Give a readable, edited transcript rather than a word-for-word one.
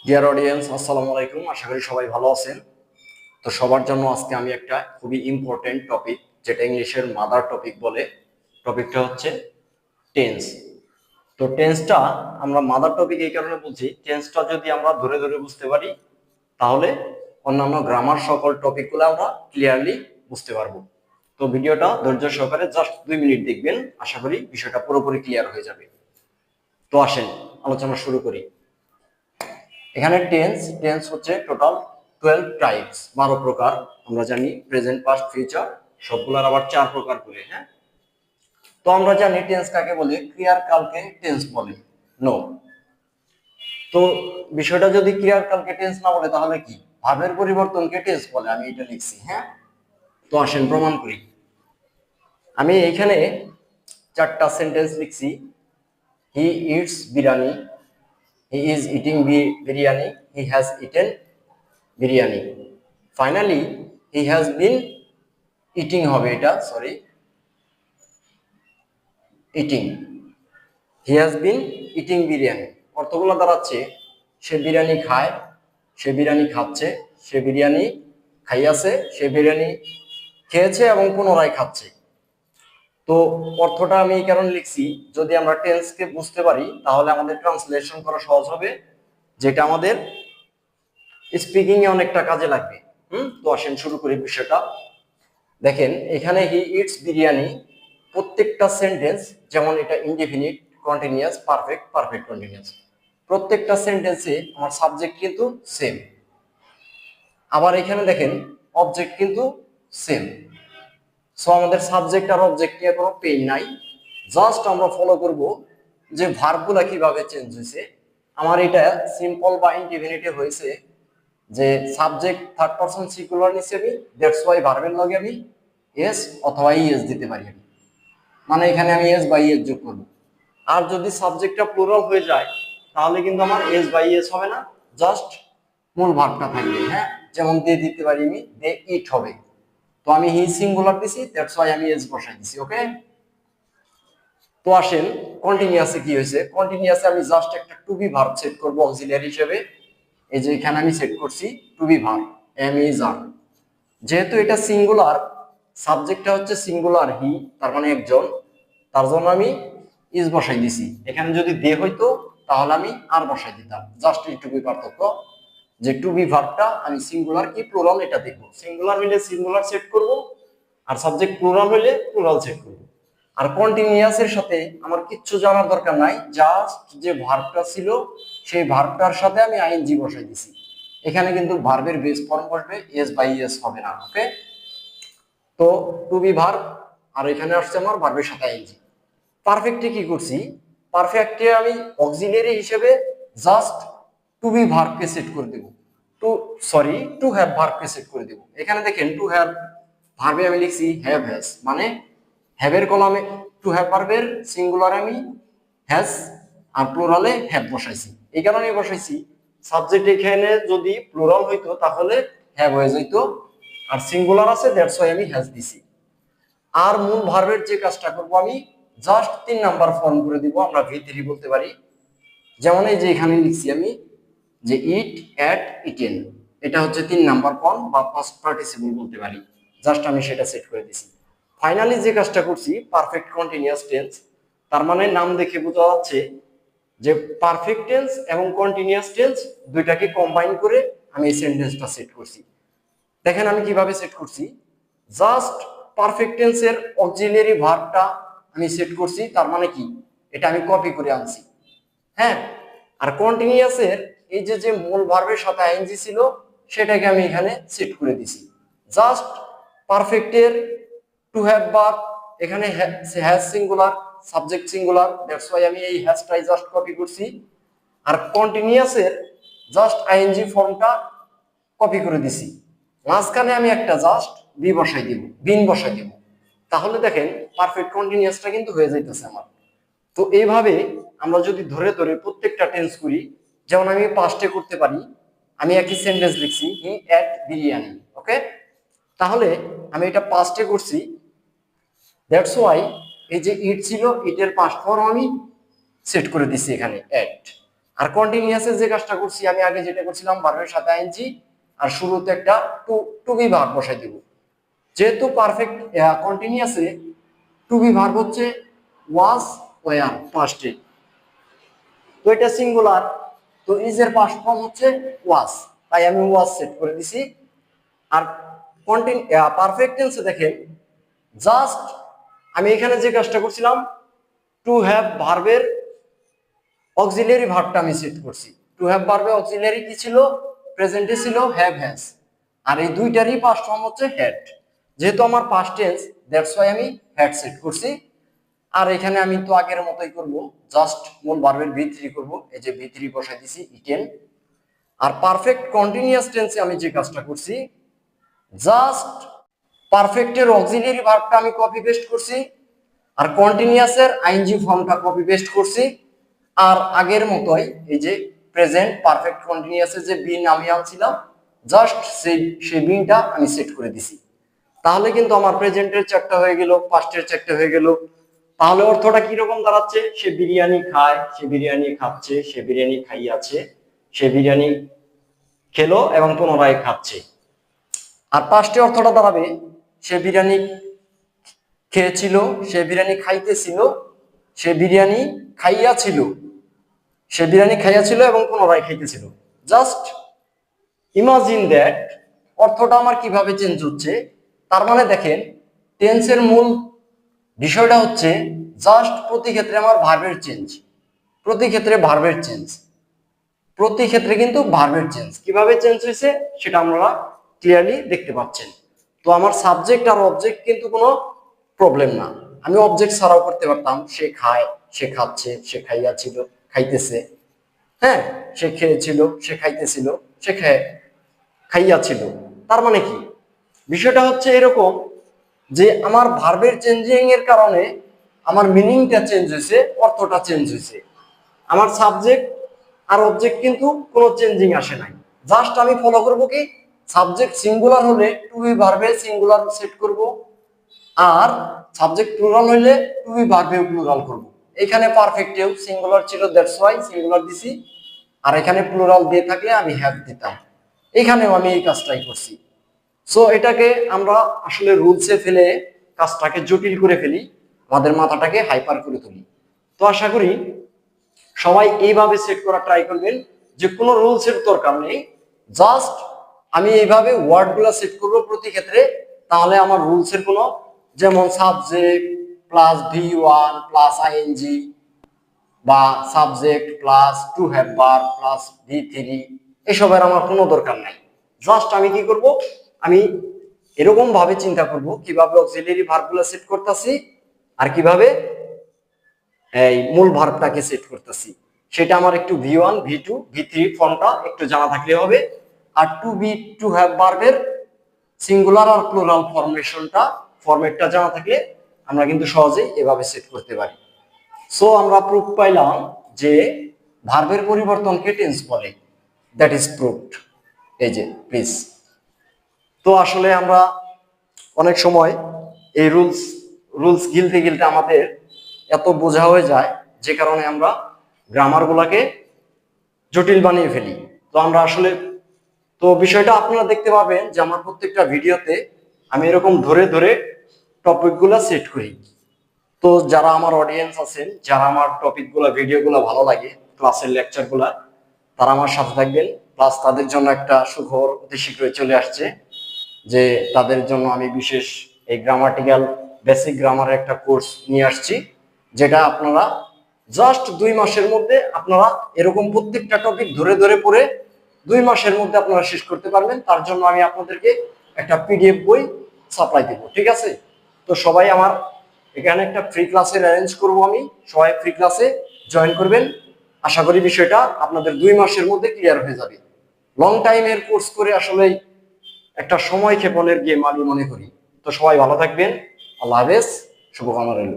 Dear audience, আসসালামু আলাইকুম। আশা করি সবাই ভালো আছেন। তো সবার জন্য আজকে আমি একটা খুবই ইম্পর্টেন্ট টপিক, যেটা ইংলিশের মাদার টপিক বলে, টপিকটা হচ্ছে টেন্স। তো টেন্সটা আমরা মাদার টপিক এই কারণে বলছি, টেন্সটা যদি আমরা ধরে ধরে বুঝতে পারি তাহলে অন্যান্য গ্রামার সকল টপিকগুলো আমরা ক্লিয়ারলি বুঝতে পারবো। তো ভিডিওটা ধৈর্য সহকারে জাস্ট 2 মিনিট দেখবেন, আশা করি বিষয়টা পুরোপুরি ক্লিয়ার হয়ে যাবে। তো আসেন আলোচনা শুরু করি। এখানে টেন্স টেন্স হচ্ছে টোটাল 12 টাইপস, 12 প্রকার। আমরা জানি প্রেজেন্ট, পাস্ট, ফিউচার সবগুলোর আবার 4 প্রকার করে। হ্যাঁ, তো আমরা জানি টেন্স কাকে বলে, ক্রিয়ার কালকে টেন্স বলে। নো, তো বিষয়টা যদি ক্রিয়ার কালকে টেন্স না বলে তাহলে কি, ভাবের পরিবর্তনকে টেন্স বলে। আমি এটা লিখছি। হ্যাঁ, তো আসেন প্রমাণ করি। আমি এইখানে 4টা সেন্টেন্স লিখছি। He eats biryani, he is eating biryani, he has eaten biryani, finally he has been eating হবে এটা, sorry, eating, he has been eating biryani. অর্থগুলো দাঁড়াচ্ছে সে বিরিয়ানি খায়, সে বিরিয়ানি খাচ্ছে, সে বিরিয়ানি খাইয়াছে, সে বিরিয়ানি খেয়েছে এবং পুনরায় খাচ্ছে। তো অর্থটা আমি এই কারণে লিখছি, যদি আমরা টেন্সকে বুঝতে পারি তাহলে আমাদের ট্রান্সলেশন করা সহজ হবে, যেটা আমাদের স্পিকিং এ অনেকটা কাজে লাগবে। তো আসেন শুরু করি বিষয়টা। দেখেন এখানে হি ইটস বিরিয়ানি, প্রত্যেকটা সেন্টেন্স, যেমন এটা indefinite, continuous, perfect, perfect continuous, প্রত্যেকটা সেন্টেন্সে আমার সাবজেক্ট কিন্তু সেম। আবার এখানে দেখেন অবজেক্ট কিন্তু সেম। সো আমাদের সাবজেক্ট আর অবজেক্ট নিয়ে কোনো পেইন নাই। জাস্ট আমরা ফলো করব যে ভার্বগুলা কিভাবে চেঞ্জ হয়েছে। আমার এটা সিম্পল বা ইনডিফিনিটে হয়েছে যে সাবজেক্ট থার্ড পারসন সিঙ্গুলার নিছি আমি, দ্যাটস ওয়াই ভার্বের লগে আমি এস অথবা ইএস দিতে পারি আমি, মানে এখানে আমি এস বা ইএস যোগ করব। আর যদি সাবজেক্টটা প্লুরাল হয়ে যায় তাহলে কিন্তু আমার এস বা ইএস হবে না, জাস্ট মূল ভার্বটা থাকবে। হ্যাঁ, যেমন দে দিতে পারি আমি, দে ইট হবে। তো আমি হি সিঙ্গুলার দিছি, দ্যাটস ওয়াই আমি এস বসাই দিছি। ওকে, তো আসেন কন্টিনিউয়াসে কি হয়েছে। কন্টিনিউয়াসে আমি জাস্ট একটা টু বি ভার্ব সেট করব অক্সিলিয়ারি হিসেবে। এই যে এখানে আমি সেট করছি to be verb, am is are. যেহেতু এটা সিঙ্গুলার, সাবজেক্টটা হচ্ছে সিঙ্গুলার হি, তার মানে একজন, তার জন্য আমি ইজ বসাই দিছি। এখানে যদি দে হইতো তাহলে আমি আর বসাই দিতাম। জাস্ট এইটুকুই পার্থক্য, যে টু বি ভার্বটা আমি সিঙ্গুলার কি প্লুরাল এটা দেখবো। সিঙ্গুলার হইলে সিঙ্গুলার সেট করব, আর সাবজেক্ট প্লুরাল হইলে প্লুরাল সেট করব। আর কন্টিনিউয়াসের সাথে আমার কিচ্ছু জানার দরকার নাই, জাস্ট যে ভার্বটা ছিল সেই ভার্বটার সাথে আমি আইএনজি বসাই দিছি। এখানে কিন্তু ভার্বের বেস ফর্ম বসবে, এস বাই এস হবে না। ওকে, তো টু বি ভার্ব, আর এখানে আসছে আমার ভার্বের সাথে আইএনজি। পারফেক্টে কি করছি, পারফেক্টে আমি অক্সিলিয়ারি হিসেবে জাস্ট টু বি ভার্বকে সেট করে দেব, টু সরি টু হ্যাভ ভার্বকে সেট করে দেব। এখানে দেখেন টু হ্যাভ ভার্বে আমি লিখছি হ্যাভ হ্যাজ, মানে হ্যাভের কলামে টু হ্যাভ ভার্বের সিঙ্গুলার আমি হ্যাজ, আর প্লুরালে হ্যাভ বসাইছি। এই কারণে বসাইছি, সাবজেক্ট এখানে যদি প্লুরাল হইতো তাহলে হ্যাভ হয়ে যাইতো, আর সিঙ্গুলার আছে দ্যাটস ওয়াই আমি হ্যাজ দিছি। আর মূল ভার্বের যে কাজটা করব আমি জাস্ট 3 নাম্বার ফর্ম করে দিব, আমরা ভি3 বলতে পারি। যেমন এই যে এখানে লিখছি আমি যে ইট, অ্যাট, ইটেন, এটা হচ্ছে 3 নাম্বার ফর্ম বা পাস্ট পার্টিসিপল বলতে পারি। জাস্ট আমি সেটা সেট করে দিছি। ফাইনালি যে কাজটা করছি পারফেক্ট কন্টিনিউয়াস টেন্স, তার মানে নাম দেখে বোঝা যাচ্ছে যে পারফেক্ট টেন্স এবং কন্টিনিউয়াস টেন্স দুইটাকে কম্বাইন করে আমি এই সেন্টেন্সটা সেট করছি। দেখেন আমি কিভাবে সেট করছি, জাস্ট পারফেক্ট টেন্সের অক্সিলিয়ারি ভার্বটা আমি সেট করছি, তার মানে কি এটা আমি কপি করে আনছি। হ্যাঁ, আর কন্টিনিউয়াসের এই যে যে মূল ভার্বের সাথে আইএনজি ছিল সেটাকে আমি এখানে সেট করে দিছি। জাস্ট পারফেক্টের টু হ্যাভ ভার্ব, এখানে has singular, subject singular, that's why আমি এই হ্যাজটাই জাস্ট কপি করছি। আর কন্টিনিউয়াসের জাস্ট আইএনজি ফর্মটা কপি করে দিছি, মাঝখানে আমি একটা জাস্ট বি বসাই দিব, বিন বসাই দিব। তাহলে দেখেন পারফেক্ট কন্টিনিউয়াসটা কিন্তু হয়ে যাইতেছে আমার। তো এইভাবে আমরা যদি ধরে ধরে প্রত্যেকটা টেন্স করি, যেমন আমি পাস্টে করতে পারি, আমি একই সেন্টেন্স লিখছি হি এট বিরিয়ানি। ওকে, তাহলে আমি এটা পাস্টে করছি, দ্যাটস ওয়াই এই যে ইট ছিল, ইটের পাস্ট ফর্ম আমি সেট করে দিছি এখানে এট। আর কন্টিনিউয়াসে যে কাজটা করছি আমি আগে যেটা করছিলাম ভার্বের সাথে আইএনজি আর শুরুতে একটা টু বি ভার্ব বসাই দিব। যেহেতু পারফেক্ট কন্টিনিউয়াসে টু বি ভার্ব হচ্ছে ওয়াজ ওয়ার পাস্টে, তো এটা সিঙ্গুলার, তো ইজ এর পাস্ট ফর্ম হচ্ছে ওয়াজ, তাই আমি ওয়াজ সেট করে দিছি। আর পারফেক্ট টেন্সে দেখেন জাস্ট আমি এখানে যে কাজটা করছিলাম টু হ্যাভ ভার্বের অক্সিলিয়ারি ভার্বটা আমি সেট করছি। টু হ্যাভ ভার্বের অক্সিলিয়ারি কি ছিল, প্রেজেন্টে ছিল হ্যাভ হ্যাজ, আর এই দুইটারই পাস্ট ফর্ম হচ্ছে হ্যাড। যেহেতু আমার পাস্ট টেন্স দ্যাটস ওয়াই আমি হ্যাড সেট করছি। আর এখানে আমি তো আগের মতোই করব, জাস্ট মূল ভার্বের ভি3 করব, এই যে ভি3 বসাই দিছি ইটেন। আর পারফেক্ট কন্টিনিউয়াস টেন্সে আমি যে কাজটা করছি জাস্ট পারফেক্টের অক্সিলিয়ারি ভার্বটা আমি কপি পেস্ট করছি আর কন্টিনিউয়াসের আইএনজি ফর্মটা কপি পেস্ট করছি। আর আগের মতোই এই যে প্রেজেন্ট পারফেক্ট কন্টিনিউয়াসে যে বিন আমি আনছিলাম জাস্ট সেই বিনটা আমি সেট করে দিছি। তাহলে কিন্তু আমার প্রেজেন্টের চারটা হয়ে গেল, পাস্টের চারটা হয়ে গেল। তাহলে অর্থটা কি রকম দাঁড়াচ্ছে, সে বিরিয়ানি খায়, সে বিরিয়ানি খাচ্ছে, সে বিরিয়ানি খাইয়াছে, সে বিরিয়ানি খেলো এবং পুনরায় খাচ্ছে। আর পাস্টে অর্থটা দাঁড়াবে সে বিরিয়ানি খেয়েছিল, সে বিরিয়ানি খাইতেছিল, সে বিরিয়ানি খাইয়াছিল, সে বিরিয়ানি খাইয়াছিল এবং পুনরায় খাইতেছিল। জাস্ট ইমাজিন দ্যাট অর্থটা আমার কিভাবে চেঞ্জ হচ্ছে। তার মানে দেখেন টেন্সের মূল বিষয়টা হচ্ছে জাস্ট প্রতি ক্ষেত্রে আমার ভার্বের চেঞ্জ, প্রতি ক্ষেত্রে ভার্বের চেঞ্জ, প্রতি ক্ষেত্রে কিন্তু ভার্বের চেঞ্জ কিভাবে চেঞ্জ হয়েছে সেটা আমরা ক্লিয়ারলি দেখতে পাচ্ছেন। তো আমার সাবজেক্ট আর অবজেক্ট কিন্তু কোনো প্রবলেম না, আমি অবজেক্ট ছাড়াও করতে পারতাম, সে খায়, সে খাচ্ছে, সে খাইয়াছিল, খাইতেছে, হ্যাঁ, সে খেয়েছিল, সে খাইতেছিল, সে খাইয়াছিল। তার মানে কি বিষয়টা হচ্ছে এরকম যে আমার ভার্বের চেঞ্জিং এর কারণে আমার মিনিংটা চেঞ্জ হয়েছে, অর্থটা চেঞ্জ হয়েছে। আমার সাবজেক্ট আর অবজেক্ট কিন্তু কোনো চেঞ্জিং আসে নাই। জাস্ট আমি ফলো করব কি, সাবজেক্ট সিঙ্গুলার হলে টু বি ভার্বে সিঙ্গুলার সেট করব, আর সাবজেক্ট প্লুরাল হইলে টু বি ভার্বে প্লুরাল করব। এখানে পারফেক্টেও সিঙ্গুলার ছিল দ্যাটস ওয়াই সিঙ্গুলার দিছি, আর এখানে প্লুরাল দিয়ে থাকলে আমি হ্যাভ দিতাম। এখানেও আমি এই কাজটাই করছি। সো এটাকে আমরা আসলে রুলসে ফেলে কাজটাকে জটিল করে ফেলি, আমাদের মাথাটাকে হাইপার করে তুলি। তো আশা করি সবাই এইভাবে সেট করা ট্রাই করবেন, যে কোনো রুলসের দরকার নেই, জাস্ট আমি এইভাবে ওয়ার্ডগুলো সেট করব প্রতি ক্ষেত্রে। তাহলে আমার রুলসের কোনো, যেমন সাবজেক্ট প্লাস ভি1 প্লাস আইএনজি বা subject plus to have verb plus ভি3, এসবের আমার কোনো দরকার নাই। জাস্ট আমি কি করব, আমি এরকম ভাবে চিন্তা করব কিভাবে অক্সিলিয়ারি ভার্বগুলো সেট করতেছি আর কিভাবে এই মূল ভার্বটাকে সেট করতেছি। সেটা আমার একটু ভি1 ভি2 ভি3 ফর্মটা একটু জানা থাকলে হবে। আর টু হ্যাভ ভার্বের সিঙ্গুলার আর প্লুরাল ফরম্যাটটা জানা থাকলে আমরা কিন্তু সহজেই এভাবে সেট করতে পারি। সো আমরা প্রুফ পাইলাম যে ভার্বের পরিবর্তনকে টেন্স বলে, দ্যাট ইজ প্রুফড। এই যে প্লিজ। তো আসলে আমরা অনেক সময় এই রুলস গিলতে গিলতে আমাদের এত বোঝা হয়ে যায় যে কারণে আমরা গ্রামার গুলাকে জটিল বানিয়ে ফেলি। তো আমরা আসলে তো বিষয়টা আপনারা দেখতে পাবেন যে আমার প্রত্যেকটা ভিডিওতে আমি এরকম ধরে ধরে টপিকগুলো সেট করি। তো যারা আমার অডিয়েন্স আছেন, যারা আমার টপিকগুলো ভিডিওগুলো ভালো লাগে, ক্লাসের লেকচারগুলো, তারা আমার সাথে থাকবেন। প্লাস তাদের জন্য একটা সুখবর অতি শীঘ্রই চলে আসছে, যে তাদের জন্য আমি বিশেষ এই গ্রামাটিক্যাল বেসিক গ্রামারের একটা কোর্স নিয়ে আসছি, যেটা আপনারা জাস্ট 2 মাসের মধ্যে আপনারা এরকম প্রত্যেকটা টপিক ধরে ধরে পড়ে 2 মাসের মধ্যে আপনারা শেষ করতে পারবেন। তার জন্য আমি আপনাদেরকে একটা পিডিএফ বই সাপ্লাই দেব, ঠিক আছে? তো সবাই আমার এখানে একটা ফ্রি ক্লাসের অ্যারেঞ্জ করব, আমি সবাই ফ্রি ক্লাসে জয়েন করবেন। আশা করি বিষয়টা আপনাদের 2 মাসের মধ্যে ক্লিয়ার হয়ে যাবে। লং টাইমের কোর্স করে আসলে একটা সময় ক্ষেপণের গেম আমি মনে করি। তো সবাই ভালো থাকবেন, আল্লাহ হাফেজ, শুভকামনা রইল।